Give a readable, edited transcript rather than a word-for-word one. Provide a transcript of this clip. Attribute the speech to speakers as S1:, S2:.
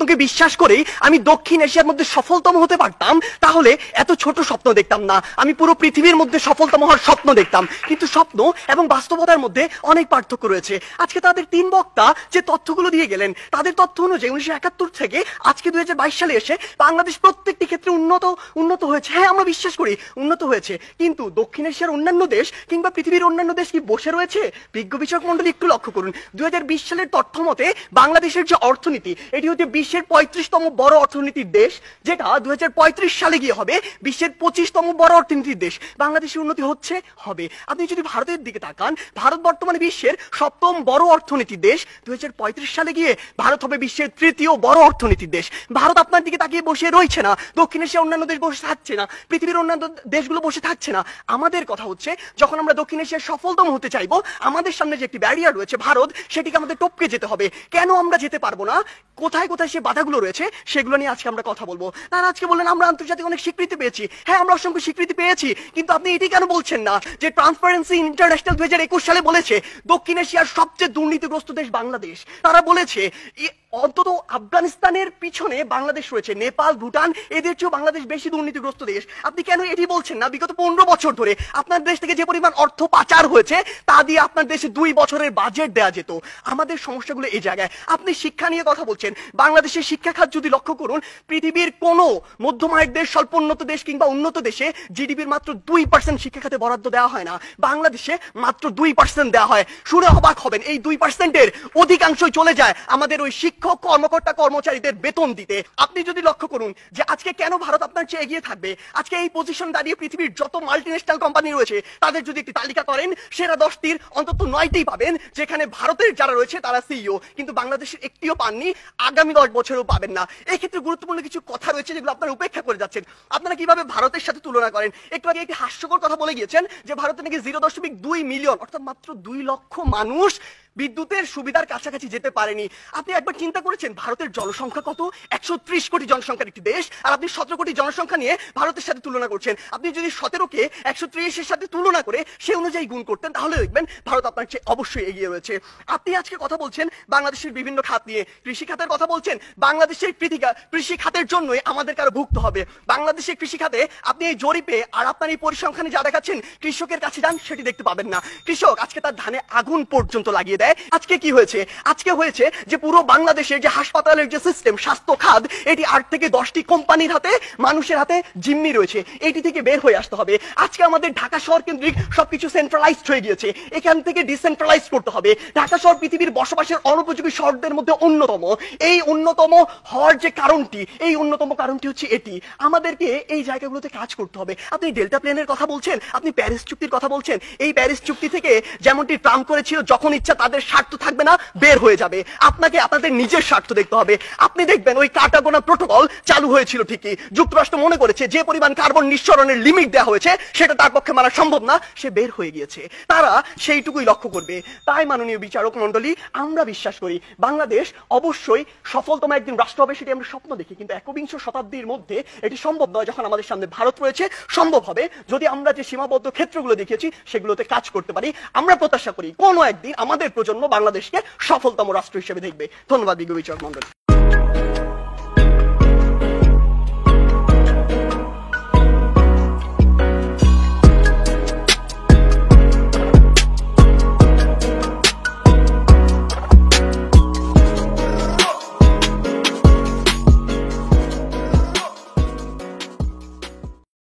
S1: তোকে বিশ্বাস করেই আমি দক্ষিণ এশিয়ার মধ্যে সফলতম হতে পারতাম, তাহলে এত ছোট স্বপ্ন দেখতাম না, আমি পুরো পৃথিবীর মধ্যে সফলতম হওয়ার স্বপ্ন দেখতাম। কিন্তু স্বপ্ন এবং বাস্তবতার মধ্যে অনেক পার্থক্য রয়েছে। আজকে তাদের তিন বক্তা যে তথ্যগুলো দিয়ে গেলেন, তাদের তথ্য অনুযায়ী 1971 থেকে আজকে 2022 সালে এসে বাংলাদেশ প্রত্যেকটি ক্ষেত্রে উন্নত হয়েছে। হ্যাঁ, আমরা বিশ্বাস করি উন্নত হয়েছে, কিন্তু দক্ষিণ এশিয়ার অন্যান্য দেশ কিংবা পৃথিবীর অন্যান্য দেশ কি বসে রয়েছে? বিজ্ঞ বিচারক মন্ডলী একটু লক্ষ্য করুন, 2020 সালের তথ্য মতে বাংলাদেশের যে অর্থনীতি, এটি হচ্ছে বিশ্বের 35তম বড় অর্থনীতির দেশ, যেটা 2035 সালে গিয়ে হবে বিশ্বের 25তম বড় অর্থনীতির দেশ। বাংলাদেশের উন্নতি হচ্ছে, হবে। আপনি যদি ভারতের দিকে তাকান, ভারত বর্তমানে বিশ্বের 7ম বড় অর্থনীতির দেশ, 2035 সালে গিয়ে ভারত হবে বিশ্বের 3য় বড় অর্থনীতির দেশ। ভারত আপনার দিকে তাকিয়ে বসে রয়েছে না, দক্ষিণ এশিয়ার অন্যান্য দেশ বসে থাকছে না, পৃথিবীর অন্যান্য দেশগুলো বসে থাকছে না। আমাদের কথা হচ্ছে, যখন আমরা দক্ষিণ এশিয়ার সফলতম হতে চাইবো, আমাদের সামনে যে একটি ব্যারিয়ার রয়েছে ভারত, সেটিকে আমাদের টপকে যেতে হবে। কেন আমরা যেতে পারবো না, কোথায় কোথায় সে বাধাগুলো রয়েছে, সেগুলো নিয়ে আজকে আমরা কথা বলবো। তারা আজকে বললেন আমরা আন্তর্জাতিক অনেক স্বীকৃতি পেয়েছি। হ্যাঁ, আমরা অসংখ্য স্বীকৃতি পেয়েছি, কিন্তু আপনি এটি কেন বলছেন না যে ট্রান্সপারেন্সি ইন্টারন্যাশনাল 2021 সালে বলেছে দক্ষিণ এশিয়ার সবচেয়ে দুর্নীতিগ্রস্ত দেশ বাংলাদেশ। তারা বলেছে অন্তত আফগানিস্তানের পিছনে বাংলাদেশ রয়েছে, নেপাল, ভুটান, এদের চেয়েও বাংলাদেশ বেশি দুর্নীতিগ্রস্ত দেশ। আপনি কেন এটি বলছেন না? বিগত 15 বছর ধরে আপনার দেশ থেকে যে পরিমাণ অর্থ পাচার হয়েছে, তা দিয়ে আপনার দেশে 2 বছরের বাজেট দেওয়া যেত। আমাদের সমস্যাগুলো এই জায়গায়। আপনি শিক্ষা নিয়ে কথা বলছেন, বাংলাদেশের শিক্ষা খাত যদি লক্ষ্য করুন, পৃথিবীর কোনো মধ্যম আয়ের দেশ, স্বল্পোন্নত দেশ কিংবা উন্নত দেশে জিডিপির মাত্র 2% শিক্ষা খাতে বরাদ্দ দেওয়া হয় না, বাংলাদেশে মাত্র 2% দেওয়া হয়। শুনে অবাক হবেন, এই 2%-এর অধিকাংশই চলে যায় আমাদের ওই শিক্ষক, কর্মকর্তা, কর্মচারীদের বেতন দিতে। আপনি যদি লক্ষ্য করুন যে আজকে কেন ভারত আপনার চেয়ে এগিয়ে থাকবে, আজকে এই পজিশন দাঁড়িয়ে পৃথিবীর যত মাল্টিন্যাশনাল কোম্পানি রয়েছে তাদের যদি একটি তালিকা করেন, সেরা 10টির অন্তত 9টিই পাবেন যেখানে ভারতের যারা রয়েছে তারা সিইও, কিন্তু বাংলাদেশের একটিও পাননি, আগামী 10 বছরেও পাবেন না। এই ক্ষেত্রে গুরুত্বপূর্ণ কিছু কথা রয়েছে যেগুলো আপনারা উপেক্ষা করে যাচ্ছেন। আপনারা কিভাবে ভারতের সাথে তুলনা করেন? একটু আগে একটি হাস্যকর কথা বলে গিয়েছেন যে ভারতে নাকি 0.2 মিলিয়ন, অর্থাৎ মাত্র 2 লক্ষ মানুষ বিদ্যুতের সুবিধার কাছাকাছি যেতে পারেনি। আপনি একবার চিন্তা করেছেন ভারতের জনসংখ্যা কত? 130 কোটি জনসংখ্যার একটি দেশ, আর আপনি 17 কোটি জনসংখ্যা নিয়ে ভারতের সাথে তুলনা করছেন। আপনি যদি 17কে 130-এর সাথে তুলনা করে সে অনুযায়ী গুণ করতেন, তাহলে দেখবেন ভারত আপনার চেয়ে অবশ্যই এগিয়ে রয়েছে। আপনি আজকে কথা বলছেন বাংলাদেশের বিভিন্ন খাত নিয়ে, কৃষি খাতের কথা বলছেন। বাংলাদেশের কৃষি খাতের জন্যই আমাদের কারো ভুগতে হবে। বাংলাদেশের কৃষি খাতে আপনি এই জরিপে আর আপনার এই পরিসংখ্যানে যা দেখাচ্ছেন, কৃষকের কাছে যান সেটি দেখতে পাবেন না। কৃষক আজকে তার ধানে আগুন পর্যন্ত লাগিয়ে দেয়। আজকে কি হয়েছে? আজকে হয়েছে যে পুরো বাংলাদেশের যে হাসপাতালের যে সিস্টেম, স্বাস্থ্য খাত, এটি 8 থেকে 10টি কোম্পানির হাতে, মানুষের হাতে জিম্মি রয়েছে। এটি থেকে বের হয়ে আসতে হবে। আজকে আমাদের ঢাকা শহর কেন্দ্রিক সবকিছু সেন্ট্রালাইজড হয়ে গিয়েছে, এখান থেকে ডিসেন্ট্রালাইজ করতে হবে। ঢাকা শহর পৃথিবীর বসবাসের অনুপযোগী শহরদের মধ্যে অন্যতম। এই অন্যতম হওয়ার যে কারণটি, এই অন্যতম কারণটি হচ্ছে এটি। আমাদেরকে এই জায়গাগুলোতে কাজ করতে হবে। আপনি ডেল্টা প্লেনের কথা বলছেন, আপনি প্যারিস চুক্তির কথা বলছেন। এই প্যারিস চুক্তি থেকে যেমনটি ট্রাম্প করেছিল, যখন ইচ্ছা তাদের স্বার্থ থাকবে না, বের হয়ে যাবে। আপনাকে আপনাদের নিজের স্বার্থ দেখতে হবে। আপনি দেখবেন ওই কার্টাগোনা প্রোটোকল চালু হয়েছিল ঠিকই, যুক্তরাষ্ট্র মনে করেছে যে পরিমাণ কার্বন নিঃসরণের লিমিট দেওয়া হয়েছে সেটা তার পক্ষে মানা সম্ভব না, সে বের হয়ে গিয়েছে। তারা সেইটুকুই লক্ষ্য করবে। তাই মাননীয় বিচারক মন্ডলী, আমরা বিশ্বাস করি বাংলাদেশ অবশ্যই সফলতম একদিন রাষ্ট্র হবে, সেটি আমরা স্বপ্ন দেখি, কিন্তু 21 শতাব্দীর মধ্যে এটি সম্ভব নয়। যখন আমাদের সামনে ভারত রয়েছে, সম্ভব হবে যদি আমরা যে সীমাবদ্ধ ক্ষেত্রগুলো দেখিয়েছি সেগুলোতে কাজ করতে পারি। আমরা প্রত্যাশা করি কোনো একদিন আমাদের প্রজন্ম বাংলাদেশকে সফলতম রাষ্ট্র হিসেবে দেখবে। ধন্যবাদ বিজ্ঞ বিচারক মন্ডলী।